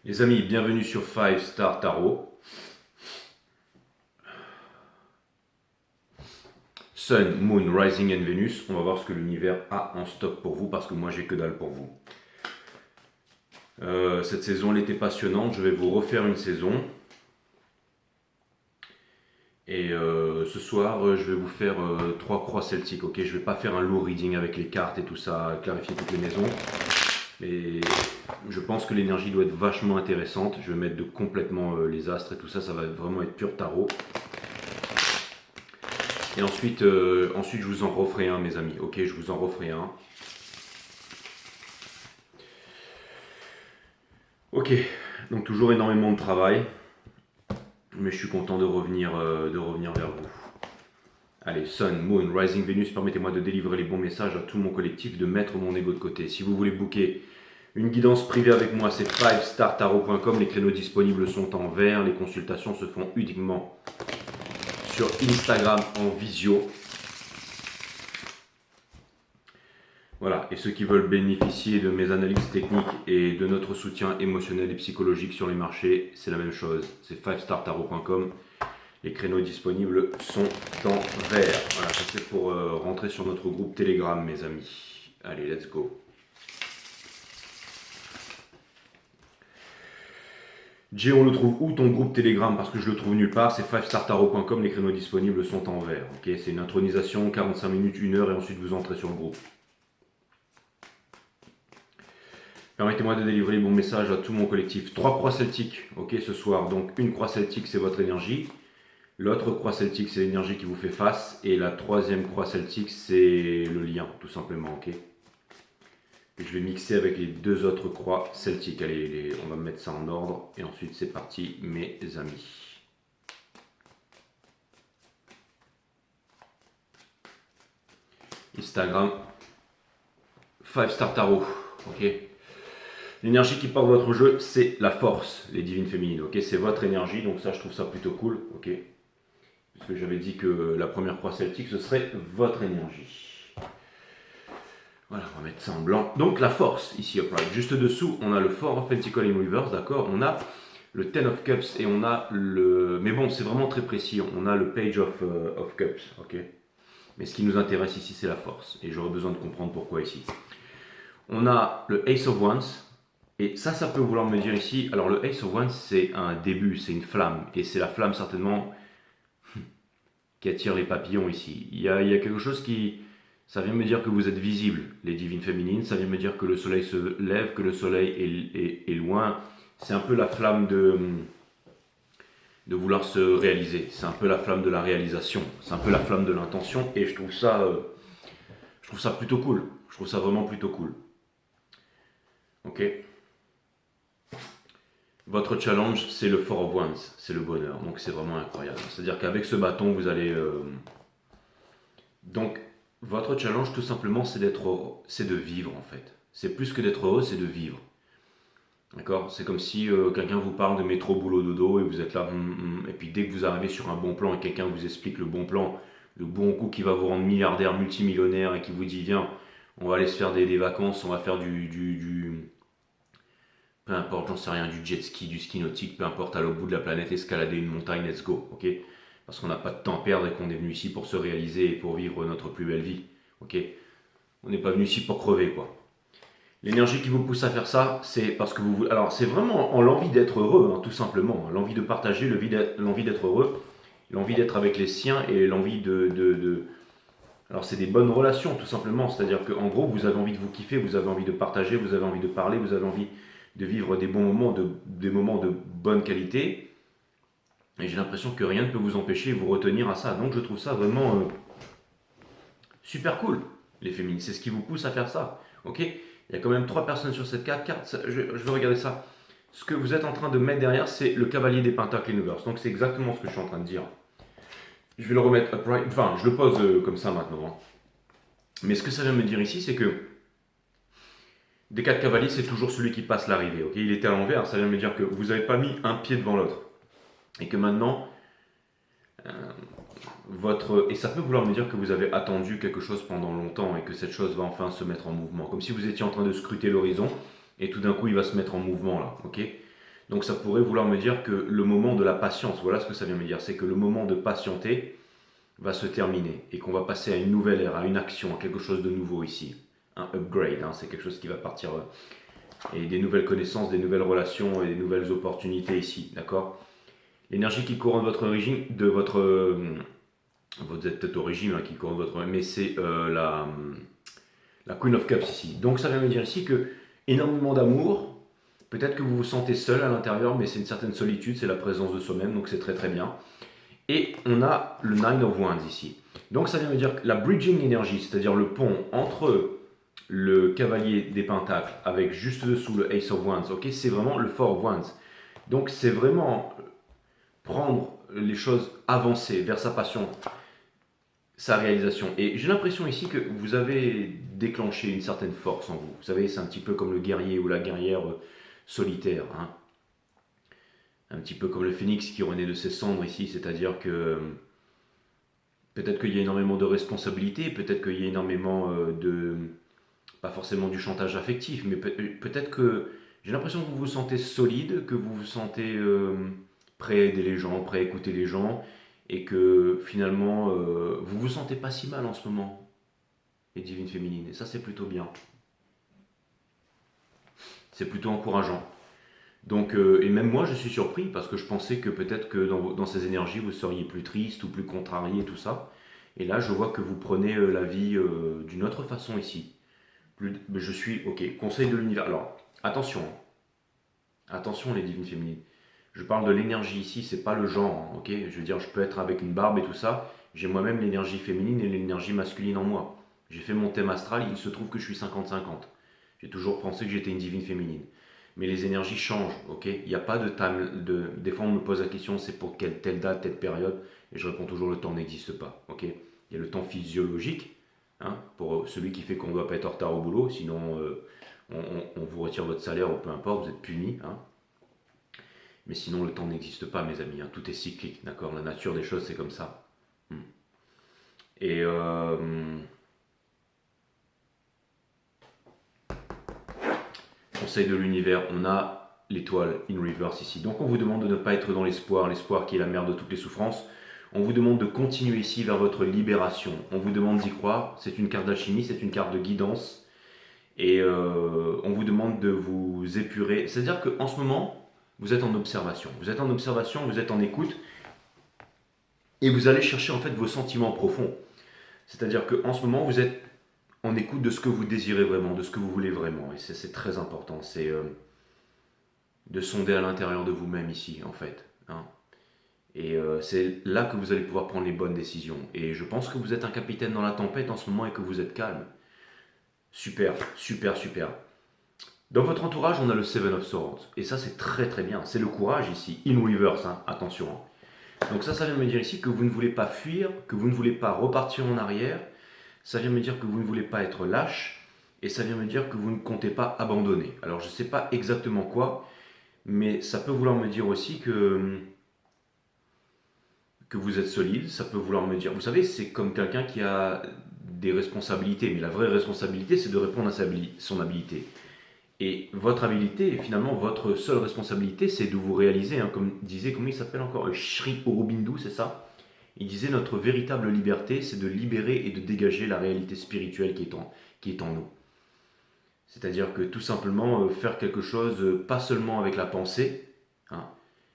Les amis, bienvenue sur 5 Star Tarot. Sun, Moon, Rising and Venus. On va voir ce que l'univers a en stock pour vous parce que moi j'ai que dalle pour vous. Cette saison elle était passionnante. Je vais vous refaire une saison. Et ce soir, je vais vous faire 3 croix celtiques. Ok, je vais pas faire un lourd reading avec les cartes et tout ça, clarifier toutes les maisons. Mais je pense que l'énergie doit être vachement intéressante. Je vais mettre de complètement les astres et tout ça. Ça va vraiment être pur tarot. Et ensuite, je vous en referai un, mes amis. Ok, je vous en referai un. Ok, donc toujours énormément de travail. Mais je suis content de revenir vers vous. Allez, Sun, Moon, Rising, Venus, permettez-moi de délivrer les bons messages à tout mon collectif, de mettre mon ego de côté. Si vous voulez booker une guidance privée avec moi, c'est 5startarot.com. Les créneaux disponibles sont en vert. Les consultations se font uniquement sur Instagram en visio. Voilà, et ceux qui veulent bénéficier de mes analyses techniques et de notre soutien émotionnel et psychologique sur les marchés, c'est la même chose. C'est 5startarot.com. Les créneaux disponibles sont en vert. Voilà, ça c'est pour rentrer sur notre groupe Telegram, mes amis. Allez, let's go. Jay, on le trouve où ton groupe Telegram? Parce que je le trouve nulle part. C'est 5startarot.com. Les créneaux disponibles sont en vert. Ok, c'est une intronisation, 45 minutes, 1 heure, et ensuite vous entrez sur le groupe. Permettez-moi de délivrer les bons messages à tout mon collectif. 3 croix celtiques, ok, ce soir. Donc une croix celtique, c'est votre énergie. L'autre croix celtique, c'est l'énergie qui vous fait face. Et la troisième croix celtique, c'est le lien, tout simplement, ok. Et je vais mixer avec les deux autres croix celtiques. Allez, on va mettre ça en ordre. Et ensuite, c'est parti, mes amis. Instagram, 5 Star Tarot, ok. L'énergie qui porte votre jeu, c'est la force, les divines féminines, ok. C'est votre énergie, donc ça, je trouve ça plutôt cool, ok. Parce que j'avais dit que la première croix celtique, ce serait votre énergie. Voilà, on va mettre ça en blanc. Donc la force, ici, juste dessous, on a le Four of Pentacles in Reverse, d'accord. On a le Ten of Cups et on a le... Mais bon, c'est vraiment très précis. On a le Page of Cups, ok. Mais ce qui nous intéresse ici, c'est la force. Et j'aurais besoin de comprendre pourquoi ici. On a le Ace of Wands. Et ça peut vouloir me dire ici... Alors le Ace of Wands, c'est un début, c'est une flamme. Et c'est la flamme, certainement, qui attire les papillons ici. Il y a quelque chose qui... Ça vient me dire que vous êtes visible, les divines féminines. Ça vient me dire que le soleil se lève, que le soleil est loin. C'est un peu la flamme de vouloir se réaliser. C'est un peu la flamme de la réalisation. C'est un peu la flamme de l'intention. Et je trouve ça plutôt cool. Je trouve ça vraiment plutôt cool. Ok. Votre challenge, c'est le Four of Wands. C'est le bonheur. Donc c'est vraiment incroyable. C'est-à-dire qu'avec ce bâton, vous allez... Donc, votre challenge, tout simplement, c'est de vivre, en fait. C'est plus que d'être heureux, c'est de vivre. D'accord. C'est comme si quelqu'un vous parle de métro, boulot, dodo, et vous êtes là, et puis dès que vous arrivez sur un bon plan, et quelqu'un vous explique le bon plan, le bon coup qui va vous rendre milliardaire, multimillionnaire, et qui vous dit, viens, on va aller se faire des vacances, on va faire peu importe, j'en sais rien, du jet ski, du ski nautique, peu importe, aller au bout de la planète, escalader une montagne, let's go, ok. Parce qu'on n'a pas de temps à perdre et qu'on est venu ici pour se réaliser et pour vivre notre plus belle vie, ok. On n'est pas venu ici pour crever, quoi. L'énergie qui vous pousse à faire ça, c'est parce que vous... Alors, c'est vraiment en l'envie d'être heureux, hein, tout simplement. L'envie de partager, l'envie d'être heureux, l'envie d'être avec les siens et l'envie Alors, c'est des bonnes relations, tout simplement. C'est-à-dire qu'en gros, vous avez envie de vous kiffer, vous avez envie de partager, vous avez envie de parler, vous avez envie de vivre des bons moments, des moments de bonne qualité. Et j'ai l'impression que rien ne peut vous empêcher, vous retenir à ça. Donc, je trouve ça vraiment super cool, les féminines. C'est ce qui vous pousse à faire ça, ok. Il y a quand même 3 personnes sur cette carte. Je vais regarder ça. Ce que vous êtes en train de mettre derrière, c'est le cavalier des pentacles universe. Donc c'est exactement ce que je suis en train de dire. Je vais le remettre upright. Enfin, je le pose comme ça maintenant, hein. Mais ce que ça vient me dire ici, c'est que des 4 cavaliers, c'est toujours celui qui passe l'arrivée. Ok, il était à l'envers. Ça vient me dire que vous n'avez pas mis un pied devant l'autre. Et que maintenant, et ça peut vouloir me dire que vous avez attendu quelque chose pendant longtemps et que cette chose va enfin se mettre en mouvement. Comme si vous étiez en train de scruter l'horizon et tout d'un coup il va se mettre en mouvement là, ok. Donc ça pourrait vouloir me dire que le moment de la patience, voilà ce que ça vient me dire, c'est que le moment de patienter va se terminer et qu'on va passer à une nouvelle ère, à une action, à quelque chose de nouveau ici. Un upgrade, hein, c'est quelque chose qui va partir et des nouvelles connaissances, des nouvelles relations et des nouvelles opportunités ici, d'accord. L'énergie qui couronne votre origine, de votre... vous êtes peut-être au régime hein, qui couronne votre... Mais c'est la Queen of Cups ici. Donc ça vient me dire ici que énormément d'amour, peut-être que vous vous sentez seul à l'intérieur, mais c'est une certaine solitude, c'est la présence de soi-même, donc c'est très très bien. Et on a le Nine of Wands ici. Donc ça vient me dire que la bridging énergie, c'est-à-dire le pont entre le cavalier des pentacles avec juste dessous le Ace of Wands, ok, c'est vraiment le Four of Wands. Donc c'est vraiment prendre les choses, avancer vers sa passion, sa réalisation. Et j'ai l'impression ici que vous avez déclenché une certaine force en vous. Vous savez, c'est un petit peu comme le guerrier ou la guerrière solitaire. Hein. Un petit peu comme le phénix qui renaît de ses cendres ici, c'est-à-dire que peut-être qu'il y a énormément de responsabilités, peut-être qu'il y a énormément de... pas forcément du chantage affectif, mais peut-être que j'ai l'impression que vous vous sentez solide, que vous vous sentez prêt à aider les gens, prêt à écouter les gens, et que finalement vous vous sentez pas si mal en ce moment, les divines féminines. Et ça c'est plutôt bien. C'est plutôt encourageant. Donc, et même moi je suis surpris parce que je pensais que peut-être que dans ces énergies vous seriez plus triste ou plus contrarié, tout ça. Et là je vois que vous prenez la vie d'une autre façon ici. Je suis, ok, conseil de l'univers. Alors, attention, hein. Attention les divines féminines. Je parle de l'énergie ici, c'est pas le genre, hein, ok. Je veux dire, je peux être avec une barbe et tout ça. J'ai moi-même l'énergie féminine et l'énergie masculine en moi. J'ai fait mon thème astral, il se trouve que je suis 50-50. J'ai toujours pensé que j'étais une divine féminine. Mais les énergies changent, ok. Il n'y a pas de time. Des fois, on me pose la question, c'est pour telle date, telle période. Et je réponds toujours, le temps n'existe pas, ok. Il y a le temps physiologique, hein, pour celui qui fait qu'on ne doit pas être en retard au boulot, sinon on vous retire votre salaire ou peu importe, vous êtes puni. Hein. Mais sinon, le temps n'existe pas, mes amis. Hein. Tout est cyclique, d'accord. La nature des choses, c'est comme ça. Et conseil de l'univers, on a l'étoile in reverse ici. Donc on vous demande de ne pas être dans l'espoir qui est la mère de toutes les souffrances. On vous demande de continuer ici vers votre libération. On vous demande d'y croire. C'est une carte d'alchimie, c'est une carte de guidance. Et on vous demande de vous épurer. C'est-à-dire qu'en ce moment, vous êtes en observation. Vous êtes en observation, vous êtes en écoute. Et vous allez chercher en fait vos sentiments profonds. C'est-à-dire qu'en ce moment, vous êtes en écoute de ce que vous désirez vraiment, de ce que vous voulez vraiment. Et c'est très important. C'est de sonder à l'intérieur de vous-même ici, en fait. Hein. Et c'est là que vous allez pouvoir prendre les bonnes décisions. Et je pense que vous êtes un capitaine dans la tempête en ce moment et que vous êtes calme. Super, super, super. Dans votre entourage, on a le Seven of Swords. Et ça, c'est très très bien. C'est le courage ici, in reverse, hein. Attention. Hein. Donc ça vient me dire ici que vous ne voulez pas fuir, que vous ne voulez pas repartir en arrière. Ça vient me dire que vous ne voulez pas être lâche. Et ça vient me dire que vous ne comptez pas abandonner. Alors je ne sais pas exactement quoi, mais ça peut vouloir me dire aussi que vous êtes solide. Ça peut vouloir me dire, vous savez, c'est comme quelqu'un qui a des responsabilités. Mais la vraie responsabilité, c'est de répondre à son habilité. Et votre habilité, finalement, votre seule responsabilité, c'est de vous réaliser, hein, comme disait, comment il s'appelle encore, Sri Aurobindo, c'est ça. Il disait, notre véritable liberté, c'est de libérer et de dégager la réalité spirituelle qui est en nous. C'est-à-dire que tout simplement, faire quelque chose, pas seulement avec la pensée, hein,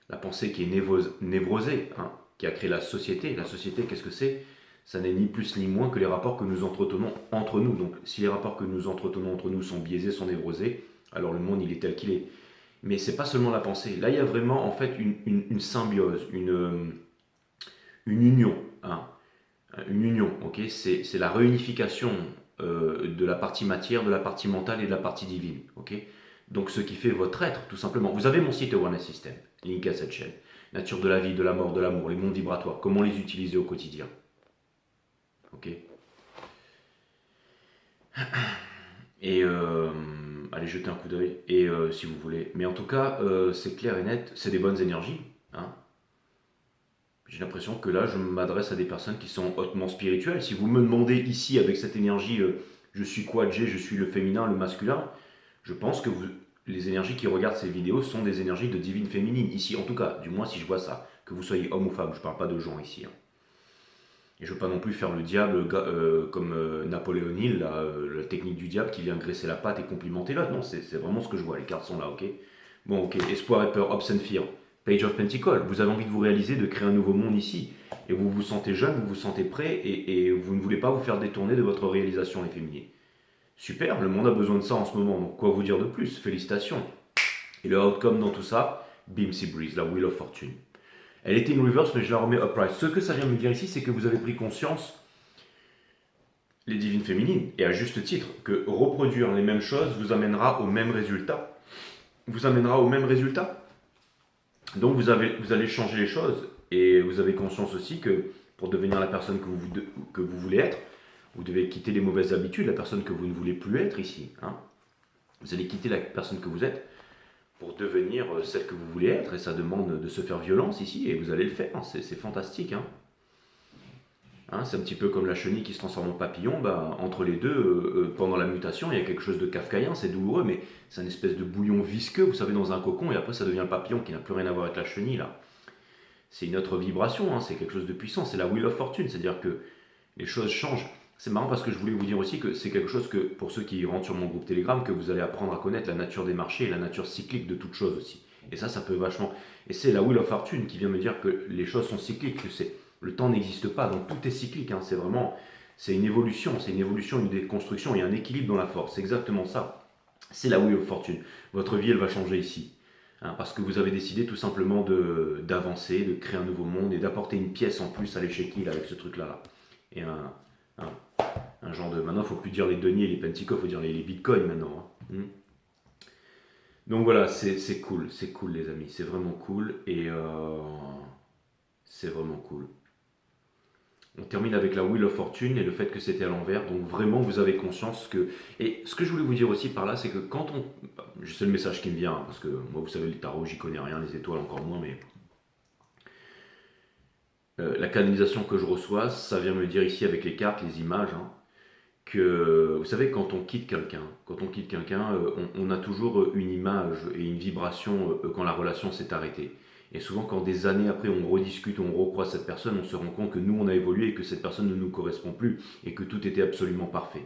la pensée qui est névrosée, hein, qui a créé la société. La société, qu'est-ce que c'est? Ça n'est ni plus ni moins que les rapports que nous entretenons entre nous. Donc, si les rapports que nous entretenons entre nous sont biaisés, sont névrosés, alors le monde il est tel qu'il est. Mais c'est pas seulement la pensée. Là il y a vraiment en fait une symbiose, une union. Hein. Une union, ok. C'est la réunification de la partie matière, de la partie mentale et de la partie divine. Ok. Donc ce qui fait votre être, tout simplement. Vous avez mon site Awareness System, link à cette chaîne. Nature de la vie, de la mort, de l'amour, les mondes vibratoires, comment les utiliser au quotidien. Ok. Et allez jeter un coup d'œil, et si vous voulez. Mais en tout cas, c'est clair et net, c'est des bonnes énergies. Hein. J'ai l'impression que là, je m'adresse à des personnes qui sont hautement spirituelles. Si vous me demandez ici, avec cette énergie, je suis quoi, je suis le féminin, le masculin, je pense que les énergies qui regardent ces vidéos sont des énergies de divine féminine, ici en tout cas, du moins si je vois ça, que vous soyez homme ou femme, je ne parle pas de gens ici. Hein. Et je ne veux pas non plus faire le diable comme Napoléon Hill, la technique du diable qui vient graisser la patte et complimenter l'autre. Non, c'est vraiment ce que je vois, les cartes sont là, ok. Bon, ok, espoir et peur, Hopes and Fear, Page of Pentacles, vous avez envie de vous réaliser, de créer un nouveau monde ici, et vous vous sentez jeune, vous vous sentez prêt, et vous ne voulez pas vous faire détourner de votre réalisation, les féminines. Super, le monde a besoin de ça en ce moment, donc quoi vous dire de plus? Félicitations. Et le outcome dans tout ça, Beamsy Breeze, la Wheel of Fortune. Elle était in reverse, mais je la remets upright. Ce que ça vient me dire ici, c'est que vous avez pris conscience, les divines féminines, et à juste titre, que reproduire les mêmes choses vous amènera au même résultat. Vous amènera au même résultat. Donc vous allez changer les choses, et vous avez conscience aussi que pour devenir la personne que vous voulez être, vous devez quitter les mauvaises habitudes, la personne que vous ne voulez plus être ici. Hein. Vous allez quitter la personne que vous êtes pour devenir celle que vous voulez être, et ça demande de se faire violence ici, et vous allez le faire, c'est fantastique. Hein. Hein, c'est un petit peu comme la chenille qui se transforme en papillon, bah, entre les deux, pendant la mutation, il y a quelque chose de kafkaïen, c'est douloureux, mais c'est une espèce de bouillon visqueux, vous savez, dans un cocon, et après ça devient le papillon qui n'a plus rien à voir avec la chenille, là. C'est une autre vibration, hein, c'est quelque chose de puissant, c'est la Wheel of Fortune, c'est-à-dire que les choses changent. C'est marrant parce que je voulais vous dire aussi que c'est quelque chose que, pour ceux qui rentrent sur mon groupe Telegram, que vous allez apprendre à connaître la nature des marchés et la nature cyclique de toute chose aussi. Et ça peut vachement... Et c'est la Wheel of Fortune qui vient me dire que les choses sont cycliques, que le temps n'existe pas, donc tout est cyclique, hein, c'est une évolution, une déconstruction, il y a un équilibre dans la force, c'est exactement ça. C'est la Wheel of Fortune. Votre vie, elle va changer ici. Hein, parce que vous avez décidé tout simplement d'avancer, de créer un nouveau monde et d'apporter une pièce en plus à l'échiquier avec ce truc-là. Là. Et un genre de... Maintenant, il ne faut plus dire les deniers et les penticles, il faut dire les bitcoins maintenant. Hein. Donc voilà, c'est cool les amis, c'est vraiment cool et c'est vraiment cool. On termine avec la Wheel of Fortune et le fait que c'était à l'envers, donc vraiment vous avez conscience que... Et ce que je voulais vous dire aussi par là, c'est que quand on... Je sais le message qui me vient, parce que moi vous savez, le tarot j'y connais rien, les étoiles encore moins, mais... la canalisation que je reçois, ça vient me dire ici avec les cartes, les images, hein, que vous savez quand on quitte quelqu'un, on a toujours une image et une vibration quand la relation s'est arrêtée. Et souvent quand des années après on rediscute, on recroise cette personne, on se rend compte que nous on a évolué et que cette personne ne nous correspond plus et que tout était absolument parfait.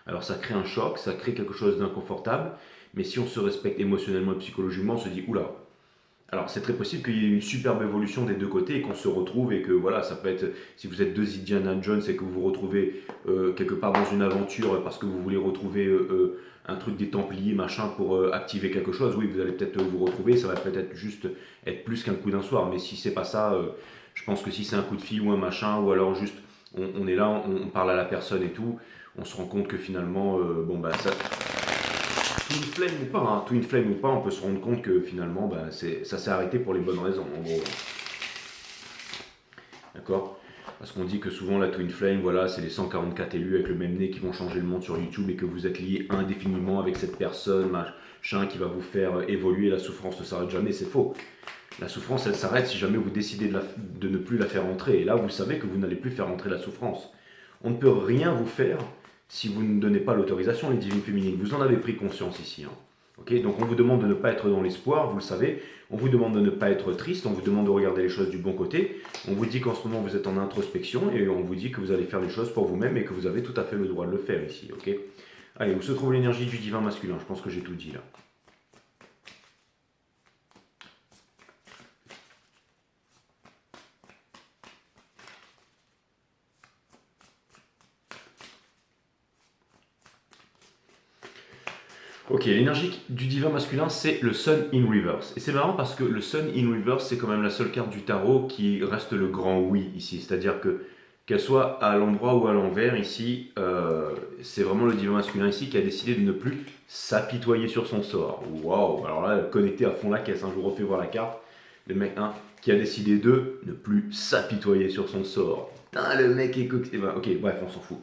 Alors ça crée un choc, ça crée quelque chose d'inconfortable, mais si on se respecte émotionnellement et psychologiquement, on se dit oula. Alors c'est très possible qu'il y ait une superbe évolution des deux côtés et qu'on se retrouve et que voilà, ça peut être, si vous êtes deux Indiana Jones et que vous vous retrouvez quelque part dans une aventure parce que vous voulez retrouver un truc des Templiers, machin, pour activer quelque chose, oui, vous allez peut-être vous retrouver, ça va peut-être juste être plus qu'un coup d'un soir, mais si c'est pas ça, je pense que si c'est un coup de fil ou un machin, ou alors juste on est là, on parle à la personne et tout, on se rend compte que finalement, bon bah ça... Twin flame ou pas, on peut se rendre compte que finalement, bah, ça s'est arrêté pour les bonnes raisons, en gros. D'accord? Parce qu'on dit que souvent la Twin Flame, voilà, c'est les 144 élus avec le même nez qui vont changer le monde sur YouTube et que vous êtes lié indéfiniment avec cette personne, machin, qui va vous faire évoluer, la souffrance ne s'arrête jamais, c'est faux. La souffrance, elle s'arrête si jamais vous décidez de ne plus la faire entrer. Et là, vous savez que vous n'allez plus faire entrer la souffrance. On ne peut rien vous faire si vous ne donnez pas l'autorisation, les divines féminines. Vous en avez pris conscience ici. Hein. Okay, donc on vous demande de ne pas être dans l'espoir, vous le savez. On vous demande de ne pas être triste, on vous demande de regarder les choses du bon côté. On vous dit qu'en ce moment vous êtes en introspection et on vous dit que vous allez faire les choses pour vous-même et que vous avez tout à fait le droit de le faire ici. Okay, allez, où se trouve l'énergie du divin masculin? Je pense que j'ai tout dit là. Ok, l'énergie du divin masculin, c'est le Sun in Reverse. Et c'est marrant parce que le Sun in Reverse, c'est quand même la seule carte du tarot qui reste le grand oui ici. C'est-à-dire que, qu'elle soit à l'endroit ou à l'envers ici, c'est vraiment le divin masculin ici qui a décidé de ne plus s'apitoyer sur son sort. Waouh, alors là, connecté à fond la caisse, hein, je vous refais voir la carte. Le mec, hein, qui a décidé de ne plus s'apitoyer sur son sort. Putain, le mec est coquet. Ok, bref, on s'en fout.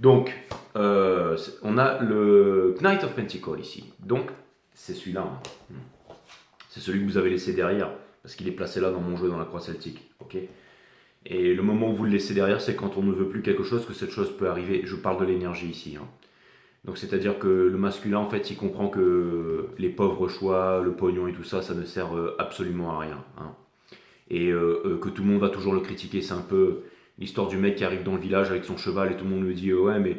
Donc, on a le Knight of Pentacles ici. Donc, c'est celui-là. Hein. C'est celui que vous avez laissé derrière, parce qu'il est placé là dans mon jeu, dans la croix celtique. Okay, et le moment où vous le laissez derrière, c'est quand on ne veut plus quelque chose, que cette chose peut arriver. Je parle de l'énergie ici. Hein. Donc c'est-à-dire que le masculin, en fait, il comprend que les pauvres choix, le pognon et tout ça, ça ne sert absolument à rien, hein. Et que tout le monde va toujours le critiquer. C'est un peu l'histoire du mec qui arrive dans le village avec son cheval et tout le monde lui dit ouais mais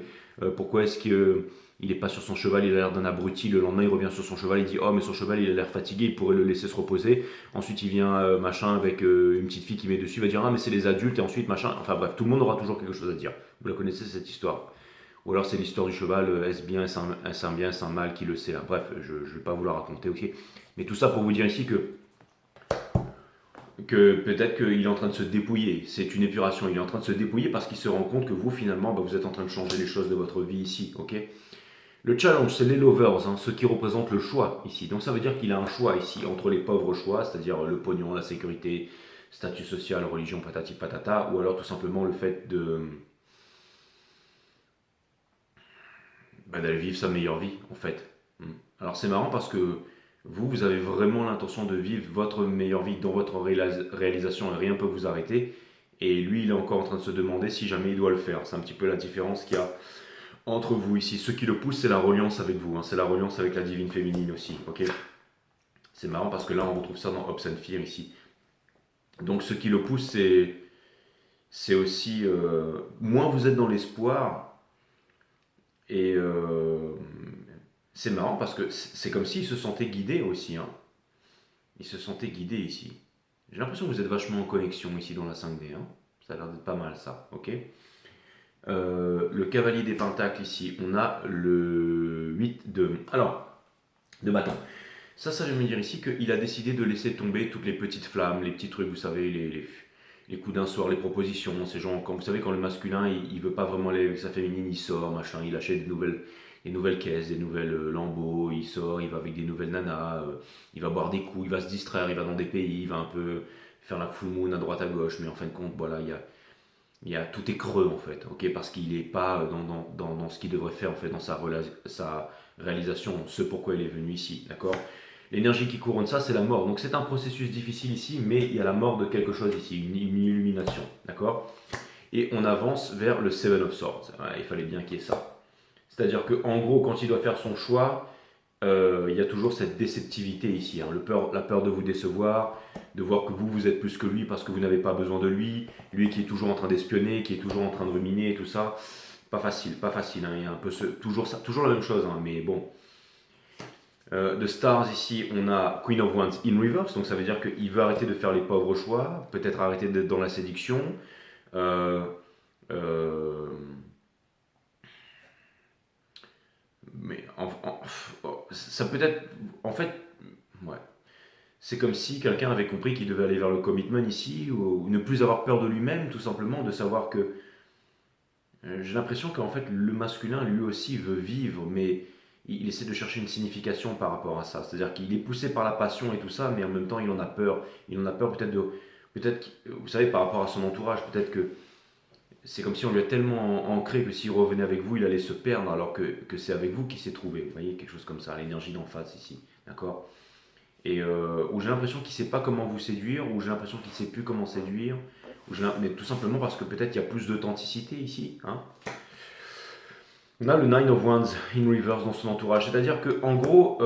pourquoi est-ce qu'il il est pas sur son cheval, il a l'air d'un abruti. Le lendemain il revient sur son cheval, il dit oh mais son cheval il a l'air fatigué, il pourrait le laisser se reposer. Ensuite il vient machin avec une petite fille qui met dessus, il va dire ah mais c'est les adultes et ensuite machin. Enfin bref, tout le monde aura toujours quelque chose à dire. Vous la connaissez cette histoire. Ou alors c'est l'histoire du cheval, est-ce bien, est-ce un bien, est-ce un mal, qui le sait là. Bref, je ne vais pas vous la raconter, ok. Mais tout ça pour vous dire ici que peut-être qu'il est en train de se dépouiller. C'est une épuration. Il est en train de se dépouiller parce qu'il se rend compte que vous, finalement, bah, vous êtes en train de changer les choses de votre vie ici. Ok. Le challenge, c'est les lovers, hein, ceux qui représentent le choix ici. Donc ça veut dire qu'il a un choix ici entre les pauvres choix, c'est-à-dire le pognon, la sécurité, statut social, religion, patati patata, ou alors tout simplement le fait d'aller vivre sa meilleure vie, en fait. Alors c'est marrant parce que vous avez vraiment l'intention de vivre votre meilleure vie dans votre réalisation et rien ne peut vous arrêter. Et lui, il est encore en train de se demander si jamais il doit le faire. C'est un petit peu la différence qu'il y a entre vous ici. Ce qui le pousse, c'est la reliance avec vous, hein. C'est la reliance avec la divine féminine aussi. Ok. C'est marrant parce que là, on retrouve ça dans Hobbes and Fear ici. Donc ce qui le pousse, c'est aussi... moins vous êtes dans l'espoir, et c'est marrant parce que c'est comme s'il se sentait guidé aussi, hein. Il se sentait guidé ici. J'ai l'impression que vous êtes vachement en connexion ici dans la 5D, hein. Ça a l'air d'être pas mal ça, ok. Le cavalier des pentacles ici, on a le 8 de... Alors, de bâton. Ça veut me dire ici qu'il a décidé de laisser tomber toutes les petites flammes, les petits trucs, vous savez, les coups d'un soir, les propositions, ces gens, quand, vous savez, quand le masculin, il veut pas vraiment aller avec sa féminine, il sort, machin, il achète des nouvelles caisses, des nouvelles lambeaux, il sort, il va avec des nouvelles nanas, il va boire des coups, il va se distraire, il va dans des pays, il va un peu faire la full moon à droite à gauche, mais en fin de compte, voilà, tout est creux en fait, ok, parce qu'il n'est pas dans ce qu'il devrait faire en fait, dans sa réalisation, ce pourquoi il est venu ici, d'accord. L'énergie qui couronne ça, c'est la mort. Donc c'est un processus difficile ici, mais il y a la mort de quelque chose ici, une illumination, d'accord. Et on avance vers le Seven of Swords. Ouais, il fallait bien qu'il y ait ça. C'est-à-dire qu'en gros, quand il doit faire son choix, il y a toujours cette déceptivité ici, hein. La peur de vous décevoir, de voir que vous êtes plus que lui parce que vous n'avez pas besoin de lui qui est toujours en train d'espionner, qui est toujours en train de ruminer et tout ça. Pas facile, hein. Il y a un peu toujours la même chose, hein, mais bon. De Stars ici, on a Queen of Wands in reverse, donc ça veut dire qu'il veut arrêter de faire les pauvres choix, peut-être arrêter d'être dans la séduction. Euh, euh, mais ça peut être, en fait, ouais. C'est comme si quelqu'un avait compris qu'il devait aller vers le commitment ici, ou ne plus avoir peur de lui-même, tout simplement, de savoir que j'ai l'impression qu'en fait le masculin lui aussi veut vivre, mais il essaie de chercher une signification par rapport à ça. C'est-à-dire qu'il est poussé par la passion et tout ça, mais en même temps il en a peur. Il en a peur peut-être, vous savez, par rapport à son entourage, peut-être que c'est comme si on lui a tellement ancré que s'il revenait avec vous, il allait se perdre, alors que c'est avec vous qu'il s'est trouvé. Vous voyez, quelque chose comme ça, l'énergie d'en face ici, d'accord. Et où j'ai l'impression qu'il ne sait pas comment vous séduire, ou j'ai l'impression qu'il ne sait plus comment séduire, mais tout simplement parce que peut-être il y a plus d'authenticité ici, hein. On a le Nine of Wands in reverse dans son entourage, c'est-à-dire que en gros,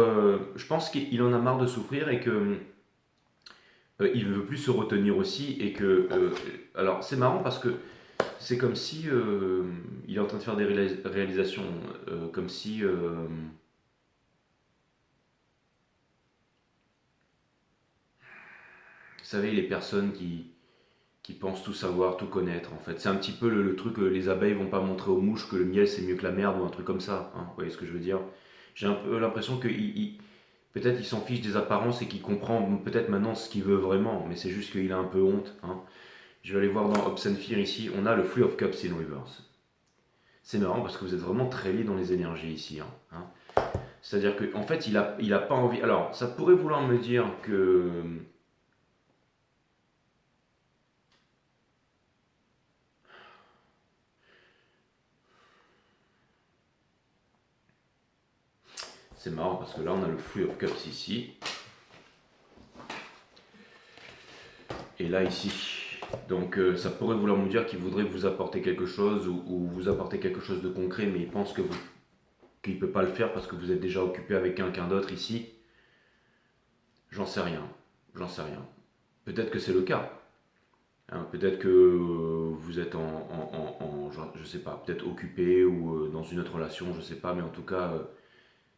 je pense qu'il en a marre de souffrir et que il ne veut plus se retenir aussi, et que alors c'est marrant parce que c'est comme si il est en train de faire des réalisations, comme si vous savez, les personnes qui pensent tout savoir, tout connaître, en fait. C'est un petit peu le truc que les abeilles vont pas montrer aux mouches que le miel c'est mieux que la merde, ou un truc comme ça, hein. Vous voyez ce que je veux dire? J'ai un peu l'impression que peut-être il s'en fiche des apparences et qu'il comprend peut-être maintenant ce qu'il veut vraiment, mais c'est juste qu'il a un peu honte, hein. Je vais aller voir dans Hobbes and Fear ici, on a le Three of Cups in reverse. C'est marrant parce que vous êtes vraiment très liés dans les énergies ici, hein. C'est-à-dire qu'en fait, il a pas envie. Alors, ça pourrait vouloir me dire que c'est marrant parce que là, on a le Three of Cups ici. Et là, ici. Donc, ça pourrait vouloir me dire qu'il voudrait vous apporter quelque chose, ou vous apporter quelque chose de concret, mais il pense que qu'il ne peut pas le faire parce que vous êtes déjà occupé avec quelqu'un d'autre ici. J'en sais rien. J'en sais rien. Peut-être que c'est le cas. Hein, peut-être que vous êtes je sais pas, peut-être occupé ou dans une autre relation, je sais pas, mais en tout cas,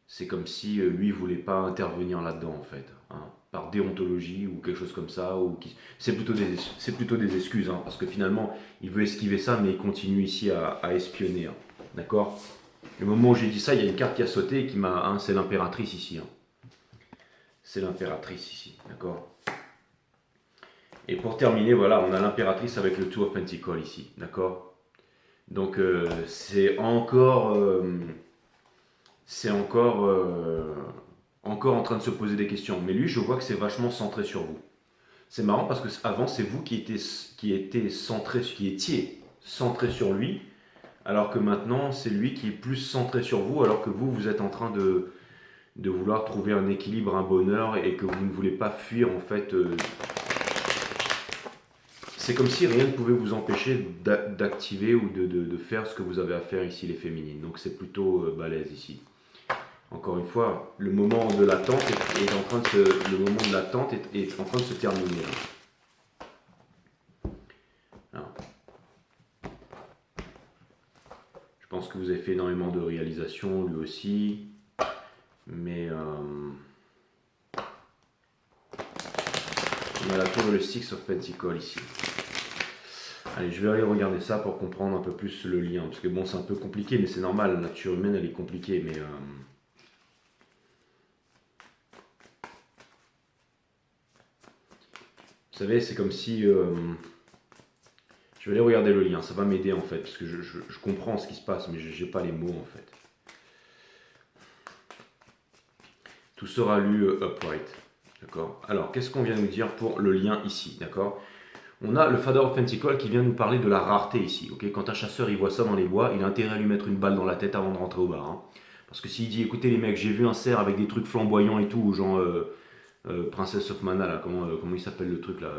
c'est comme si lui voulait pas intervenir là-dedans en fait, hein, par déontologie ou quelque chose comme ça, c'est plutôt des excuses, hein, parce que finalement, il veut esquiver ça, mais il continue ici à espionner, hein, d'accord. Le moment où j'ai dit ça, il y a une carte qui a sauté et qui m'a, hein, c'est l'impératrice ici, hein. C'est l'impératrice ici, d'accord. Et pour terminer, voilà, on a l'impératrice avec le Two of Pentacles ici, d'accord. Donc c'est encore en train de se poser des questions. Mais lui, je vois que c'est vachement centré sur vous. C'est marrant parce que avant, c'est vous qui étiez centré sur lui, alors que maintenant, c'est lui qui est plus centré sur vous, alors que vous êtes en train de vouloir trouver un équilibre, un bonheur, et que vous ne voulez pas fuir en fait. C'est comme si rien ne pouvait vous empêcher d'activer ou de faire ce que vous avez à faire ici, les féminines. Donc c'est plutôt balèze ici. Encore une fois, le moment de l'attente est en train de se terminer. Alors, je pense que vous avez fait énormément de réalisations, lui aussi. Mais on a la tour de le Six of Pentacles ici. Allez, je vais aller regarder ça pour comprendre un peu plus le lien. Parce que bon, c'est un peu compliqué, mais c'est normal. La nature humaine, elle est compliquée. Mais vous savez, c'est comme si... je vais aller regarder le lien. Ça va m'aider en fait. Parce que je comprends ce qui se passe, mais je n'ai pas les mots en fait. Tout sera lu upright. D'accord. Alors, qu'est-ce qu'on vient nous dire pour le lien ici? D'accord. On a le Father of Pentacles qui vient nous parler de la rareté ici. Okay, quand un chasseur il voit ça dans les bois, il a intérêt à lui mettre une balle dans la tête avant de rentrer au bar. Hein. Parce que s'il dit, écoutez les mecs, j'ai vu un cerf avec des trucs flamboyants et tout, genre Princess of Mana, là, comment il s'appelle le truc là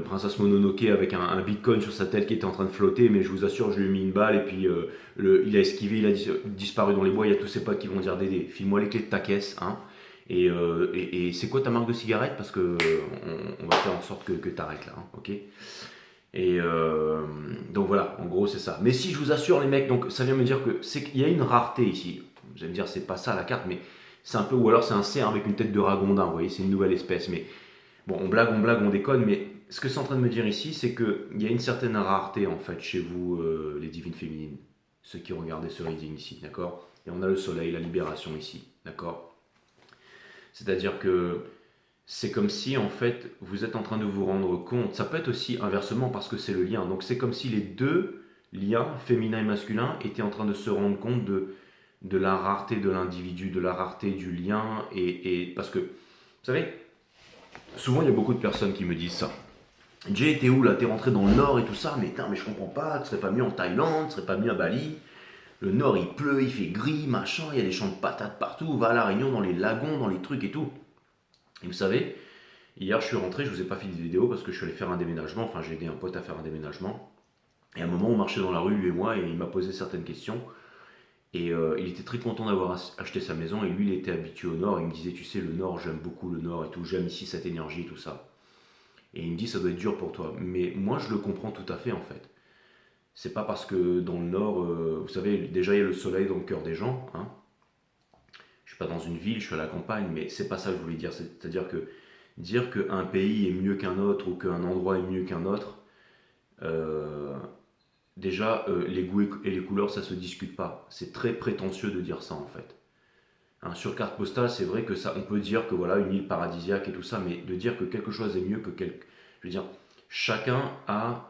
Princesse Mononoke avec un bitcoin sur sa tête qui était en train de flotter, mais je vous assure, je lui ai mis une balle et puis il a esquivé, il a disparu dans les bois. Il y a tous ses potes qui vont dire Dédé, file-moi les clés de ta caisse. Hein. Et c'est quoi ta marque de cigarette? Parce que on va faire en sorte que tu arrêtes là, hein, ok. Et donc voilà, en gros c'est ça. Mais si je vous assure les mecs, donc ça vient me dire que c'est qu'il y a une rareté ici. Vous allez me dire c'est pas ça la carte, mais c'est un peu, ou alors c'est un cerf avec une tête de ragondin, vous voyez, c'est une nouvelle espèce. Mais bon, on blague, on déconne, mais ce que c'est en train de me dire ici, c'est qu'il y a une certaine rareté en fait chez vous, les divines féminines, ceux qui regardaient ce reading ici, d'accord. Et on a le soleil, la libération ici, d'accord. C'est-à-dire que c'est comme si en fait vous êtes en train de vous rendre compte, ça peut être aussi inversement parce que c'est le lien, donc c'est comme si les deux liens, féminin et masculin, étaient en train de se rendre compte de la rareté de l'individu, de la rareté du lien, et parce que, vous savez, souvent il y a beaucoup de personnes qui me disent ça. Jay, t'es où là? T'es rentré dans le nord et tout ça, mais je comprends pas, tu serais pas mieux en Thaïlande, tu serais pas mieux à Bali? Le nord il pleut, il fait gris, machin, il y a des champs de patates partout, va à La Réunion dans les lagons, dans les trucs et tout. Et vous savez, hier je suis rentré, je vous ai pas fait de vidéo parce que je suis allé faire un déménagement, enfin j'ai aidé un pote à faire un déménagement. Et à un moment on marchait dans la rue, lui et moi, et il m'a posé certaines questions. Et il était très content d'avoir acheté sa maison, et lui il était habitué au nord, il me disait tu sais le nord, j'aime beaucoup le nord et tout, j'aime ici cette énergie, tout ça. Et il me dit ça doit être dur pour toi. Mais moi je le comprends tout à fait en fait. C'est pas parce que dans le nord, vous savez, déjà il y a le soleil dans le cœur des gens. Hein. Je suis pas dans une ville, je suis à la campagne, mais c'est pas ça que je voulais dire. C'est-à-dire que dire qu'un pays est mieux qu'un autre ou qu'un endroit est mieux qu'un autre, euh, déjà les goûts et les couleurs ça se discute pas. C'est très prétentieux de dire ça en fait. Hein, sur carte postale, c'est vrai que ça, on peut dire que voilà une île paradisiaque et tout ça, mais de dire que quelque chose est mieux que quelque, je veux dire, chacun a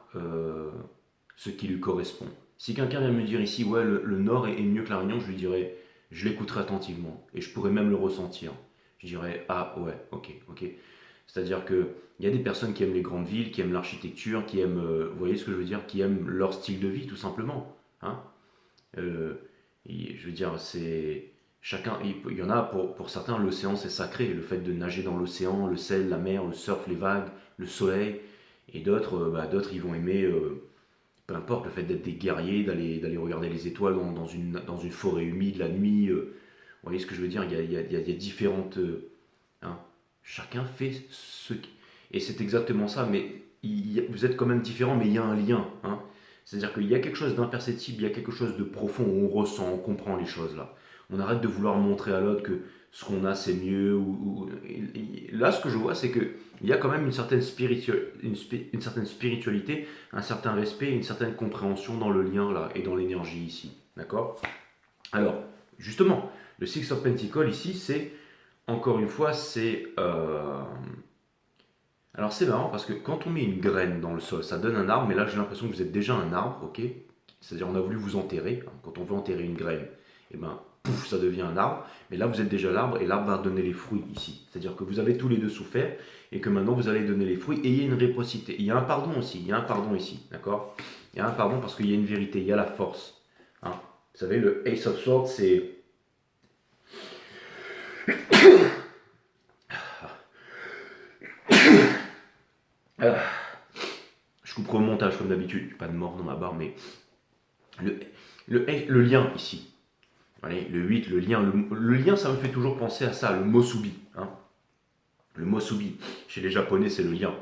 ce qui lui correspond. Si quelqu'un vient me dire ici, ouais, le Nord est mieux que la Réunion, je lui dirais, je l'écouterai attentivement et je pourrais même le ressentir. Je dirais, ah ouais, ok, ok. C'est-à-dire qu'il y a des personnes qui aiment les grandes villes, qui aiment l'architecture, qui aiment, vous voyez ce que je veux dire, qui aiment leur style de vie tout simplement. Hein. Euh, je veux dire, c'est chacun, il y en a pour certains, l'océan c'est sacré, le fait de nager dans l'océan, le sel, la mer, le surf, les vagues, le soleil, et d'autres, d'autres ils vont aimer peu importe, le fait d'être des guerriers, d'aller regarder les étoiles dans une forêt humide la nuit. Vous voyez ce que je veux dire? Il y a différentes. Hein, chacun fait ce qui. Et c'est exactement ça, mais vous êtes quand même différents, mais il y a un lien. Hein. C'est-à-dire qu'il y a quelque chose d'imperceptible, il y a quelque chose de profond où on ressent, on comprend les choses là. On arrête de vouloir montrer à l'autre que ce qu'on a c'est mieux. Là, ce que je vois, c'est qu'il y a quand même une certaine, une certaine spiritualité, un certain respect, une certaine compréhension dans le lien là et dans l'énergie ici. D'accord? Alors, justement, le Six of Pentacles ici, c'est, encore une fois, c'est. Alors c'est marrant parce que quand on met une graine dans le sol, ça donne un arbre, mais là j'ai l'impression que vous êtes déjà un arbre, ok? C'est-à-dire on a voulu vous enterrer, hein. Quand on veut enterrer une graine, et ben pouf, ça devient un arbre, mais là vous êtes déjà l'arbre et l'arbre va donner les fruits ici. C'est-à-dire que vous avez tous les deux souffert et que maintenant vous allez donner les fruits et il y a une réciprocité. Il y a un pardon aussi, il y a un pardon ici, d'accord? Il y a un pardon parce qu'il y a une vérité, il y a la force. Hein. Vous savez, le Ace of Swords, c'est. Je couperai au montage comme d'habitude, pas de mort dans ma barre, mais le, le lien ici. Allez, le 8, le lien. Le lien, ça me fait toujours penser à ça, le mosubi. Hein. Le mosubi, chez les Japonais, c'est le lien.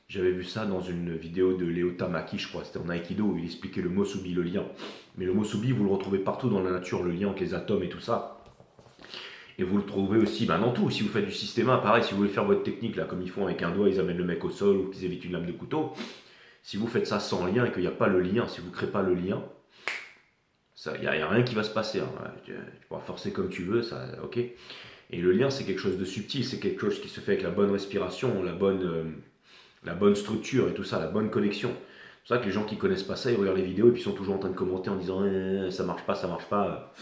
J'avais vu ça dans une vidéo de Léo Tamaki, je crois, c'était en Aikido, où il expliquait le mosubi, le lien. Mais le mosubi, vous le retrouvez partout dans la nature, le lien entre les atomes et tout ça. Et vous le trouvez aussi dans tout. Si vous faites du systéma, pareil, si vous voulez faire votre technique, là, comme ils font avec un doigt, ils amènent le mec au sol ou qu'ils évitent une lame de couteau. Si vous faites ça sans lien et qu'il n'y a pas le lien, si vous ne créez pas le lien, il n'y a rien qui va se passer. Hein. Tu pourras forcer comme tu veux, ça, ok. Et le lien, c'est quelque chose de subtil, c'est quelque chose qui se fait avec la bonne respiration, la bonne structure et tout ça, la bonne connexion. C'est pour ça que les gens qui ne connaissent pas ça, ils regardent les vidéos et puis ils sont toujours en train de commenter en disant ça marche pas, ça marche pas.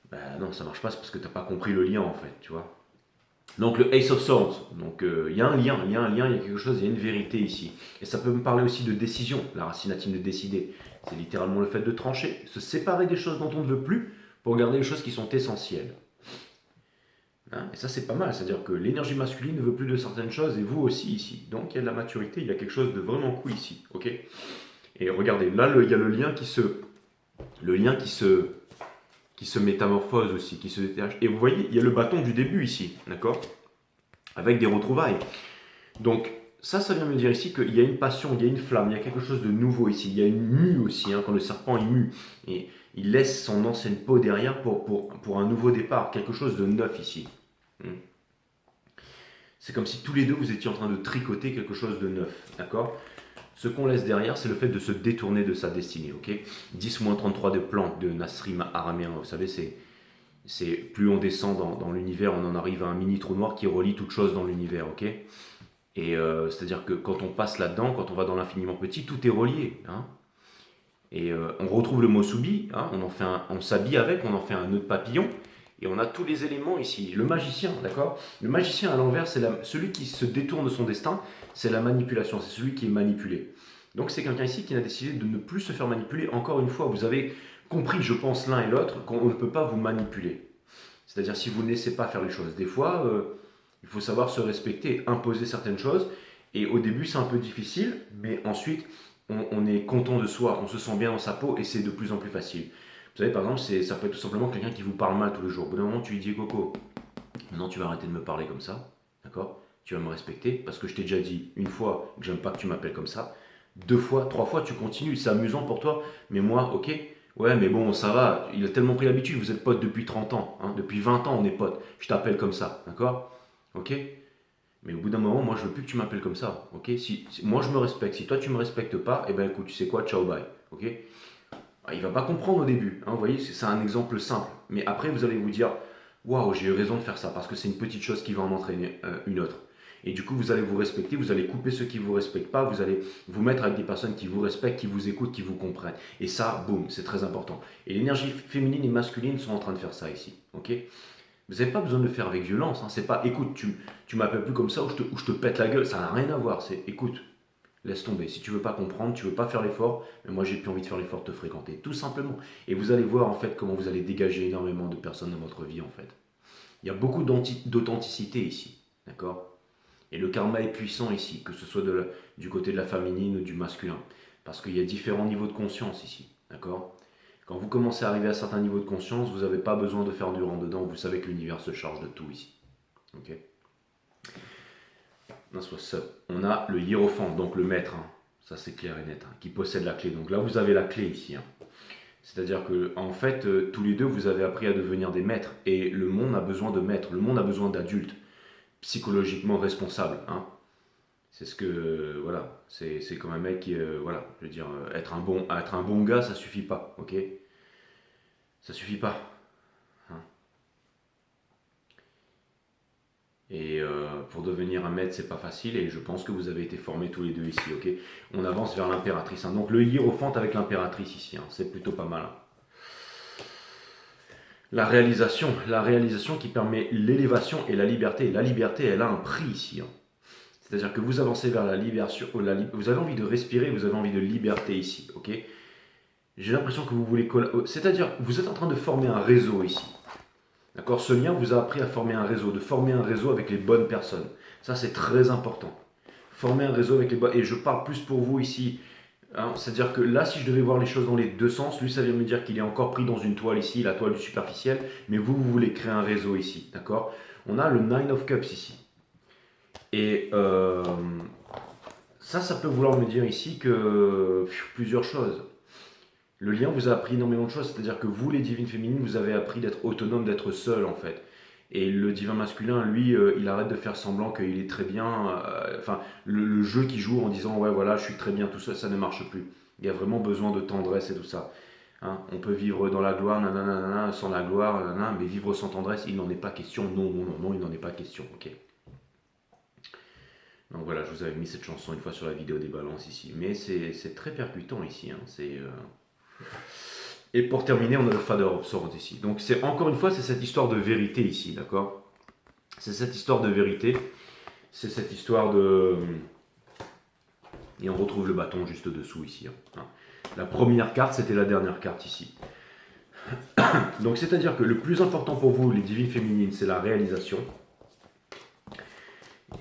Ben non, ça marche pas, c'est parce que tu n'as pas compris le lien en fait, tu vois. Donc le Ace of Swords, donc il y a un lien, il y a quelque chose, il y a une vérité ici. Et ça peut me parler aussi de décision, la racine latine de décider. C'est littéralement le fait de trancher, se séparer des choses dont on ne veut plus pour garder les choses qui sont essentielles. Hein, et ça c'est pas mal, c'est-à-dire que l'énergie masculine ne veut plus de certaines choses et vous aussi ici. Donc il y a de la maturité, il y a quelque chose de vraiment cool ici, ok. Et regardez, là il y a le lien qui se métamorphose aussi, qui se détache. Et vous voyez, il y a le bâton du début ici, d'accord? Avec des retrouvailles. Donc, ça vient me dire ici qu'il y a une passion, il y a une flamme, il y a quelque chose de nouveau ici. Il y a une mue aussi, hein, quand le serpent est mue. Et il laisse son ancienne peau derrière pour un nouveau départ, quelque chose de neuf ici. C'est comme si tous les deux vous étiez en train de tricoter quelque chose de neuf, d'accord? Ce qu'on laisse derrière, c'est le fait de se détourner de sa destinée, ok? 10-33 de plantes de Nasrim araméen, vous savez, c'est plus on descend dans l'univers, on en arrive à un mini trou noir qui relie toute chose dans l'univers, ok? Et c'est-à-dire que quand on passe là-dedans, quand on va dans l'infiniment petit, tout est relié, hein? Et on retrouve le mosubi, hein? On s'habille avec, on en fait un nœud de papillon, et on a tous les éléments ici. Le magicien, d'accord? Le magicien à l'envers, c'est celui qui se détourne de son destin, c'est la manipulation, c'est celui qui est manipulé. Donc c'est quelqu'un ici qui a décidé de ne plus se faire manipuler. Encore une fois, vous avez compris, je pense, l'un et l'autre, qu'on ne peut pas vous manipuler. C'est-à-dire si vous ne laissez pas faire les choses. Des fois, il faut savoir se respecter, imposer certaines choses. Et au début, c'est un peu difficile, mais ensuite, on est content de soi, on se sent bien dans sa peau et c'est de plus en plus facile. Vous savez, par exemple, ça peut être tout simplement quelqu'un qui vous parle mal tous les jours. Au bout d'un moment, tu lui dis Coco, maintenant tu vas arrêter de me parler comme ça, d'accord? Tu vas me respecter parce que je t'ai déjà dit une fois que j'aime pas que tu m'appelles comme ça. 2 fois, 3 fois, tu continues, c'est amusant pour toi, mais moi, ok, ouais, mais bon, ça va, il a tellement pris l'habitude, vous êtes potes depuis 30 ans, hein, depuis 20 ans, on est potes, je t'appelle comme ça, d'accord? Ok? Mais au bout d'un moment, moi, je veux plus que tu m'appelles comme ça, ok? Moi, je me respecte, si toi, tu me respectes pas, eh ben écoute, tu sais quoi, ciao, bye, ok? Ah, il va pas comprendre au début, hein, vous voyez, c'est un exemple simple, mais après, vous allez vous dire, waouh, j'ai eu raison de faire ça, parce que c'est une petite chose qui va en entraîner une autre. Et du coup, vous allez vous respecter, vous allez couper ceux qui ne vous respectent pas, vous allez vous mettre avec des personnes qui vous respectent, qui vous écoutent, qui vous comprennent. Et ça, boum, c'est très important. Et l'énergie féminine et masculine sont en train de faire ça ici. Ok? Vous n'avez pas besoin de le faire avec violence. Hein. C'est pas, écoute, tu m'appelles plus comme ça ou je te pète la gueule. Ça n'a rien à voir. C'est, écoute, laisse tomber. Si tu veux pas comprendre, tu veux pas faire l'effort, mais moi j'ai plus envie de faire l'effort de te fréquenter. Tout simplement. Et vous allez voir en fait comment vous allez dégager énormément de personnes dans votre vie en fait. Il y a beaucoup d'authenticité ici. D'accord? Et le karma est puissant ici, que ce soit du côté de la féminine ou du masculin. Parce qu'il y a différents niveaux de conscience ici, d'accord? Quand vous commencez à arriver à certains niveaux de conscience, vous n'avez pas besoin de faire du rentre-dedans, vous savez que l'univers se charge de tout ici. Ok. On a le hiérophante, donc le maître, hein. Ça c'est clair et net, hein, qui possède la clé. Donc là vous avez la clé ici, hein. C'est-à-dire que en fait, tous les deux vous avez appris à devenir des maîtres, et le monde a besoin de maîtres, le monde a besoin d'adultes psychologiquement responsables, hein. C'est ce que, voilà, c'est comme un mec qui, voilà, je veux dire, être un bon gars, ça suffit pas, ok? Ça suffit pas, hein. Et pour devenir un maître, c'est pas facile, et je pense que vous avez été formés tous les deux ici, ok? On avance vers l'impératrice, hein. Donc le hiérophante avec l'impératrice ici, hein, c'est plutôt pas mal, hein. La réalisation qui permet l'élévation et la liberté. La liberté, elle a un prix ici, hein. C'est-à-dire que vous avancez vers la libération, vous avez envie de respirer, vous avez envie de liberté ici, ok? J'ai l'impression que vous voulez... C'est-à-dire, vous êtes en train de former un réseau ici. D'accord? Ce lien vous a appris à former un réseau, de former un réseau avec les bonnes personnes. Ça, c'est très important. Former un réseau avec les bonnes... Et je parle plus pour vous ici, hein. C'est-à-dire que là, si je devais voir les choses dans les deux sens, lui, ça vient me dire qu'il est encore pris dans une toile ici, la toile du superficiel, mais vous, vous voulez créer un réseau ici, d'accord? On a le Nine of Cups ici. Et ça peut vouloir me dire ici que plusieurs choses. Le lien vous a appris énormément de choses, c'est-à-dire que vous, les divines féminines, vous avez appris d'être autonome, d'être seul en fait. Et le divin masculin, lui, il arrête de faire semblant qu'il est très bien. Enfin, le jeu qu'il joue en disant ouais voilà, je suis très bien tout seul, ça ne marche plus. Il y a vraiment besoin de tendresse et tout ça, hein. On peut vivre dans la gloire, nanana, sans la gloire, nanana, mais vivre sans tendresse, il n'en est pas question. Non, non, non, non, il n'en est pas question. Ok. Donc voilà, je vous avais mis cette chanson une fois sur la vidéo des balances ici. Mais c'est très percutant ici, hein. Et pour terminer, on a le Father of Swords ici. Donc c'est encore une fois, c'est cette histoire de vérité ici, d'accord? C'est cette histoire de vérité. C'est cette histoire de... Et on retrouve le bâton juste dessous ici, hein. La première carte, c'était la dernière carte ici. Donc c'est-à-dire que le plus important pour vous, les divines féminines, c'est la réalisation.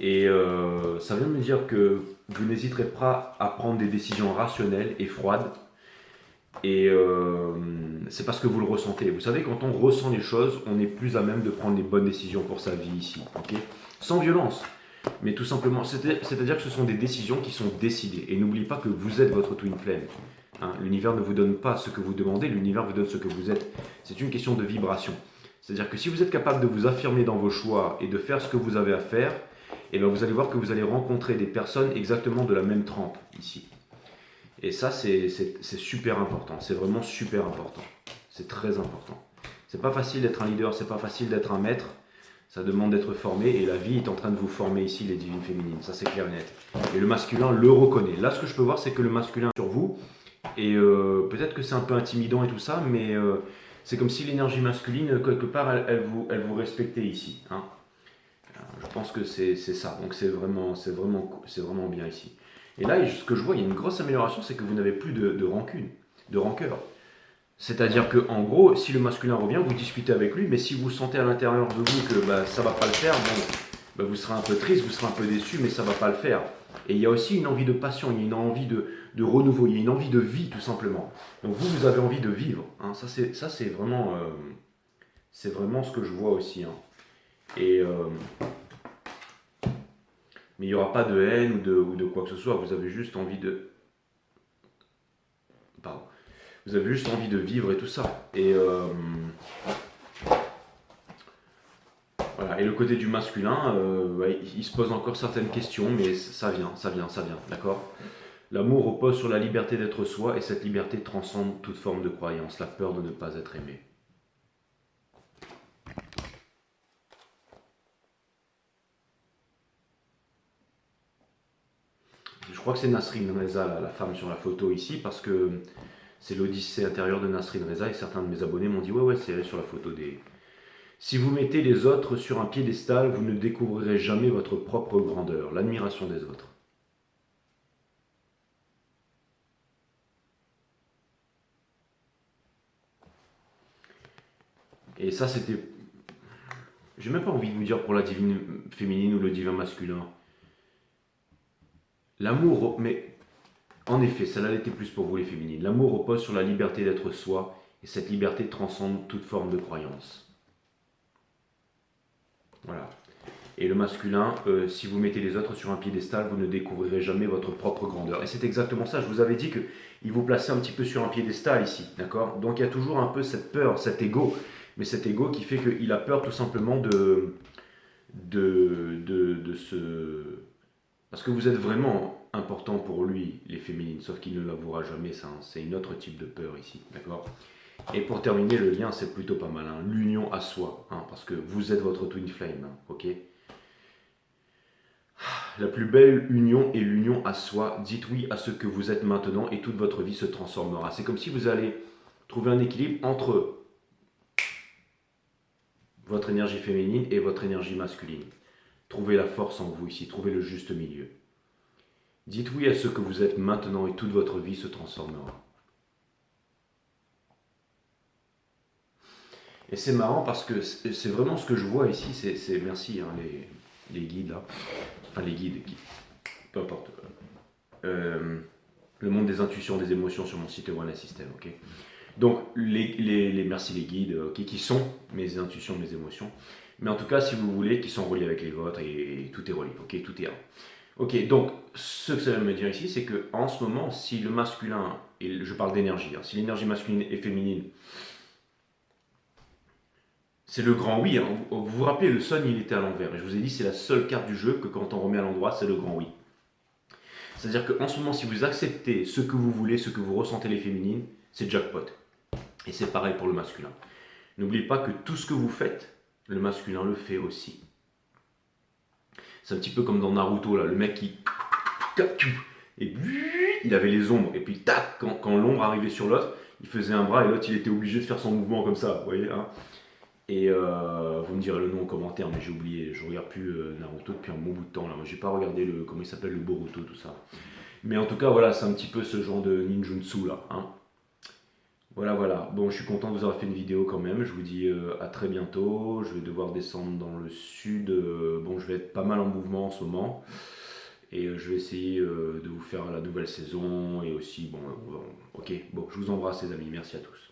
Et ça vient de me dire que vous n'hésiterez pas à prendre des décisions rationnelles et froides. Et c'est parce que vous le ressentez. Vous savez, quand on ressent les choses, on est plus à même de prendre les bonnes décisions pour sa vie ici. Okay, sans violence, mais tout simplement. C'est-à-dire que ce sont des décisions qui sont décidées. Et n'oubliez pas que vous êtes votre twin flame, hein. L'univers ne vous donne pas ce que vous demandez, l'univers vous donne ce que vous êtes. C'est une question de vibration. C'est-à-dire que si vous êtes capable de vous affirmer dans vos choix et de faire ce que vous avez à faire, et bien vous allez voir que vous allez rencontrer des personnes exactement de la même trempe ici. Et ça, c'est super important. C'est vraiment super important. C'est très important. C'est pas facile d'être un leader, c'est pas facile d'être un maître. Ça demande d'être formé et la vie est en train de vous former ici, les divines féminines. Ça, c'est clair et net. Et le masculin le reconnaît. Là, ce que je peux voir, c'est que le masculin sur vous, et peut-être que c'est un peu intimidant et tout ça, mais c'est comme si l'énergie masculine, quelque part, elle vous respectait ici, hein. Je pense que c'est ça. Donc c'est vraiment bien ici. Et là, ce que je vois, il y a une grosse amélioration, c'est que vous n'avez plus de rancune, de rancœur. C'est-à-dire que, en gros, si le masculin revient, vous discutez avec lui, mais si vous sentez à l'intérieur de vous que ça va pas le faire, bon, vous serez un peu triste, vous serez un peu déçu, mais ça va pas le faire. Et il y a aussi une envie de passion, il y a une envie de renouveau, il y a une envie de vie, tout simplement. Donc vous avez envie de vivre, hein. Ça, c'est vraiment ce que je vois aussi, hein. Et mais il n'y aura pas de haine ou de quoi que ce soit. Vous avez juste envie de... Pardon. Vous avez juste envie de vivre et tout ça. Et voilà. Et le côté du masculin, il se pose encore certaines questions, mais ça vient, d'accord? L'amour repose sur la liberté d'être soi, et cette liberté transcende toute forme de croyance, la peur de ne pas être aimé. Je crois que c'est Nasrin Reza, la femme sur la photo ici, parce que c'est l'Odyssée intérieure de Nasrin Reza, et certains de mes abonnés m'ont dit ouais, c'est elle sur la photo des... Si vous mettez les autres sur un piédestal, vous ne découvrirez jamais votre propre grandeur, l'admiration des autres. Et ça, c'était... J'ai même pas envie de vous dire pour la divine féminine ou le divin masculin. L'amour, mais En effet, celle-là était plus pour vous les féminines. L'amour repose sur la liberté d'être soi, et cette liberté transcende toute forme de croyance. Voilà. Et le masculin, si vous mettez les autres sur un piédestal, vous ne découvrirez jamais votre propre grandeur. Et c'est exactement ça, je vous avais dit qu'il vous plaçait un petit peu sur un piédestal ici, d'accord? Donc il y a toujours un peu cette peur, cet ego, mais cet ego qui fait qu'il a peur tout simplement de se... Parce que vous êtes vraiment important pour lui, les féminines, sauf qu'il ne l'avouera jamais, ça, hein. C'est une autre type de peur ici, d'accord? Et pour terminer, le lien, c'est plutôt pas mal, hein. L'union à soi, hein, parce que vous êtes votre twin flame, hein, ok? La plus belle union est l'union à soi. Dites oui à ce que vous êtes maintenant et toute votre vie se transformera. C'est comme si vous allez trouver un équilibre entre votre énergie féminine et votre énergie masculine. Trouvez la force en vous ici, trouvez le juste milieu. Dites oui à ce que vous êtes maintenant et toute votre vie se transformera. Et c'est marrant parce que c'est vraiment ce que je vois ici, c'est merci hein, les guides là, enfin les guides, peu importe. Le monde des intuitions, des émotions sur mon site One System, ok. Donc merci les guides, ok, qui sont mes intuitions, mes émotions. Mais en tout cas, si vous voulez, qui sont reliés avec les vôtres et tout est relié, ok, tout est un. Ok, donc ce que ça veut me dire ici, c'est que en ce moment, si le masculin, et je parle d'énergie, hein, si l'énergie masculine et féminine, c'est le grand oui. Hein. Vous vous rappelez, le son, il était à l'envers. Et je vous ai dit, c'est la seule carte du jeu que quand on remet à l'endroit, c'est le grand oui. C'est-à-dire qu'en ce moment, si vous acceptez ce que vous voulez, ce que vous ressentez les féminines, c'est jackpot. Et c'est pareil pour le masculin. N'oubliez pas que tout ce que vous faites, le masculin le fait aussi. C'est un petit peu comme dans Naruto, là, le mec qui... Et il avait les ombres. Et puis, tac, quand l'ombre arrivait sur l'autre, il faisait un bras et l'autre, il était obligé de faire son mouvement comme ça. Vous voyez, hein. Et vous me direz le nom en commentaire, mais j'ai oublié. Je regarde plus Naruto depuis un bon bout de temps. Là. Moi, j'ai pas regardé comment il s'appelle, le Boruto, tout ça. Mais en tout cas, voilà, c'est un petit peu ce genre de ninjutsu là. Hein. Voilà, voilà. Bon, je suis content de vous avoir fait une vidéo quand même. Je vous dis à très bientôt. Je vais devoir descendre dans le sud. Bon, je vais être pas mal en mouvement en ce moment. Et je vais essayer de vous faire la nouvelle saison. Et aussi, bon, ok. Bon, je vous embrasse les amis. Merci à tous.